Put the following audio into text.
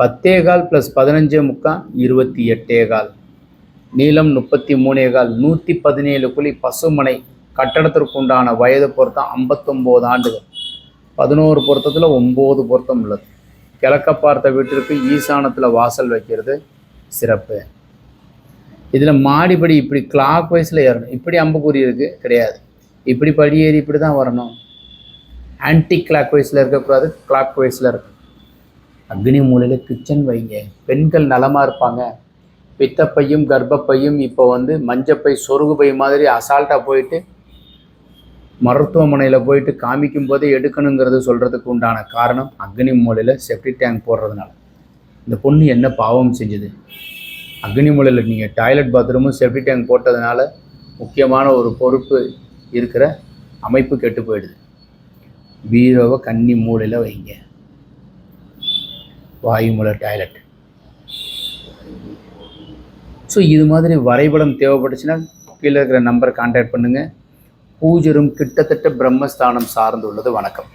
10 + 15 முக்கால் 28 நீளம் 33 117 குழி பசுமனை கட்டடத்திற்கு உண்டான வயது பொருத்தம் 59 ஆண்டுகள் 11 பொருத்தத்தில் 9 பொருத்தம் உள்ளது. கிழக்க பார்த்த வீட்டிற்கு ஈசானத்தில் வாசல் வைக்கிறது சிறப்பு. இதில் மாடிப்படி இப்படி கிளாக் வைஸில் ஏறணும். இப்படி அம்புக்குறி இருக்குது கிடையாது. இப்படி படி ஏறி இப்படி தான் வரணும். ஆன்டி கிளாக் வைஸில் இருக்கக்கூடாது, கிளாக் வைஸில் இருக்கும். அக்னி மூலையில் கிச்சன் வைங்க. பெண்கள் நலமாக இருப்பாங்க. பித்தப்பையும் கர்ப்பப்பையும் இப்போ மஞ்சப்பை சொருகுப்பை மாதிரி அசால்ட்டாக போயிட்டு மருத்துவமனையில் போயிட்டு காமிக்கும் போதே எடுக்கணுங்கிறது சொல்கிறதுக்கு உண்டான காரணம் அக்னி மூலையில் செப்டிக் டேங்க் போடுறதுனால. இந்த பொண்ணு என்ன பாவம் செஞ்சுது? அக்னி மூலையில் நீங்கள் டாய்லெட் பாத்ரூமும் செப்டிக் டேங்க் போட்டதுனால முக்கியமான ஒரு பொறுப்பு இருக்கிற அமைப்பு கெட்டு போயிடுது. பீரோவை கன்னி மூலையில் வைங்க. வாயு மூலை டாய்லெட். ஸோ இது மாதிரி வரைபடம் தேவைப்பட்டுச்சுன்னா கீழே இருக்கிற நம்பரை கான்டாக்ட் பண்ணுங்கள். பூஜரும் கிட்டத்தட்ட பிரம்மஸ்தானம் சார்ந்துள்ளது. வணக்கம்.